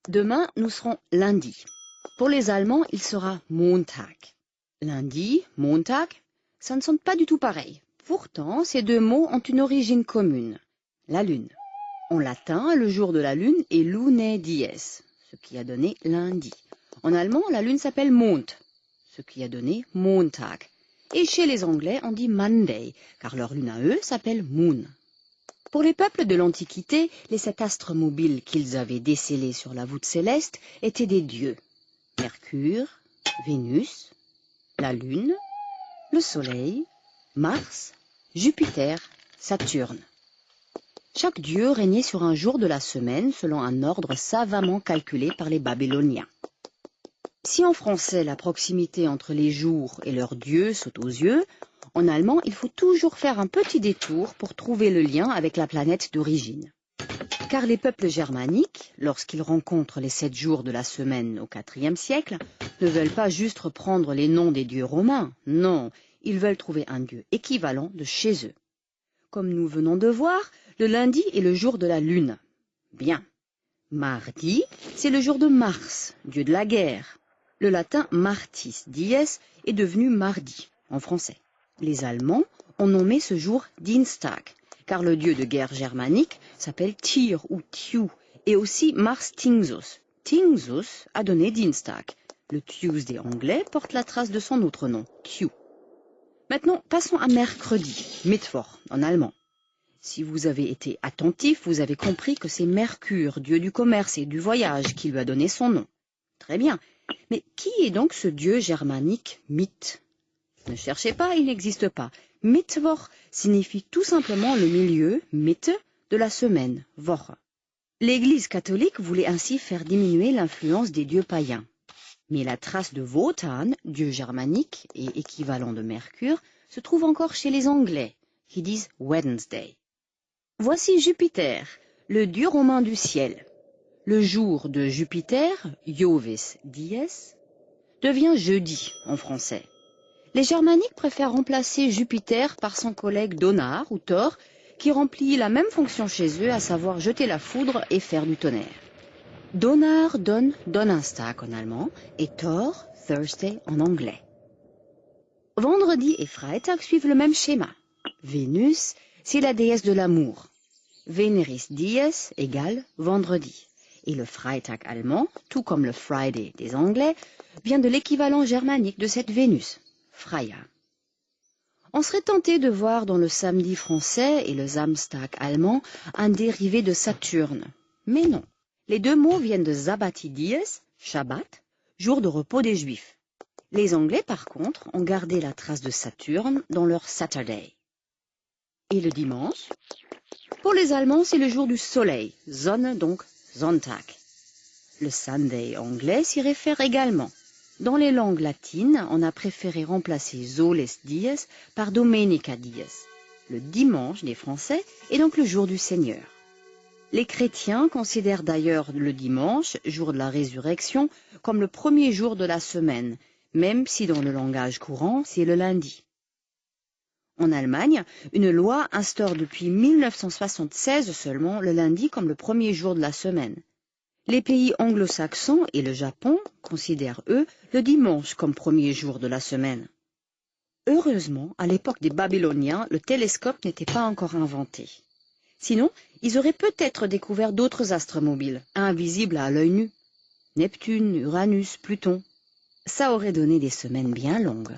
Demain, nous serons lundi. Pour les Allemands, il sera Montag. Lundi, Montag, ça ne sonne pas du tout pareil. Pourtant, ces deux mots ont une origine commune. La lune. En latin, le jour de la lune est Lunae dies, ce qui a donné lundi. En allemand, la lune s'appelle Mond, ce qui a donné Montag. Et chez les Anglais, on dit Monday, car leur lune à eux s'appelle Moon. Pour les peuples de l'Antiquité, les 7 astres mobiles qu'ils avaient décelés sur la voûte céleste étaient des dieux. Mercure, Vénus, la Lune, le Soleil, Mars, Jupiter, Saturne. Chaque dieu régnait sur un jour de la semaine selon un ordre savamment calculé par les Babyloniens. Si en français la proximité entre les jours et leurs dieux saute aux yeux, en allemand il faut toujours faire un petit détour pour trouver le lien avec la planète d'origine. Car les peuples germaniques, lorsqu'ils rencontrent les 7 jours de la semaine au IVe siècle, ne veulent pas juste reprendre les noms des dieux romains, non, ils veulent trouver un dieu équivalent de chez eux. Comme nous venons de voir, le lundi est le jour de la lune. Bien. Mardi, c'est le jour de Mars, dieu de la guerre. Le latin Martis dies est devenu mardi en français. Les Allemands ont nommé ce jour Dienstag, car le dieu de guerre germanique s'appelle Tyr ou Thiou, et aussi Mars Tingsus. Tingsus a donné Dienstag. Le Tuesday anglais porte la trace de son autre nom, Thiou. Maintenant, passons à mercredi, Mittwoch en allemand. Si vous avez été attentif, vous avez compris que c'est Mercure, dieu du commerce et du voyage, qui lui a donné son nom. Très bien. Mais qui est donc ce dieu germanique Mythe? Ne cherchez pas, il n'existe pas. Mittwoch signifie tout simplement le milieu, Mitte, de la semaine, Woche. L'Église catholique voulait ainsi faire diminuer l'influence des dieux païens. Mais la trace de Wotan, dieu germanique et équivalent de Mercure, se trouve encore chez les Anglais, qui disent Wednesday. Voici Jupiter, le dieu romain du ciel. Le jour de Jupiter, Jovis dies, devient jeudi en français. Les germaniques préfèrent remplacer Jupiter par son collègue Donnar ou Thor, qui remplit la même fonction chez eux, à savoir jeter la foudre et faire du tonnerre. Donnar donne Donnerstag en allemand et Thor, Thursday en anglais. Vendredi et Freitag suivent le même schéma. Vénus, c'est la déesse de l'amour. Veneris dies égale vendredi. Et le Freitag allemand, tout comme le Friday des Anglais, vient de l'équivalent germanique de cette Vénus, Freya. On serait tenté de voir dans le samedi français et le Samstag allemand un dérivé de Saturne. Mais non, les deux mots viennent de Sabbati dies, Shabbat, jour de repos des Juifs. Les Anglais, par contre, ont gardé la trace de Saturne dans leur Saturday. Et le dimanche? Pour les Allemands, c'est le jour du soleil, Sonne donc Sonntag. Le Sunday anglais s'y réfère également. Dans les langues latines, on a préféré remplacer Soles dies par Domenica dies. Le dimanche des Français est donc le jour du Seigneur. Les chrétiens considèrent d'ailleurs le dimanche, jour de la résurrection, comme le premier jour de la semaine, même si dans le langage courant, c'est le lundi. En Allemagne, une loi instaure depuis 1976 seulement le lundi comme le premier jour de la semaine. Les pays anglo-saxons et le Japon considèrent, eux, le dimanche comme premier jour de la semaine. Heureusement, à l'époque des Babyloniens, le télescope n'était pas encore inventé. Sinon, ils auraient peut-être découvert d'autres astres mobiles, invisibles à l'œil nu. Neptune, Uranus, Pluton. Ça aurait donné des semaines bien longues.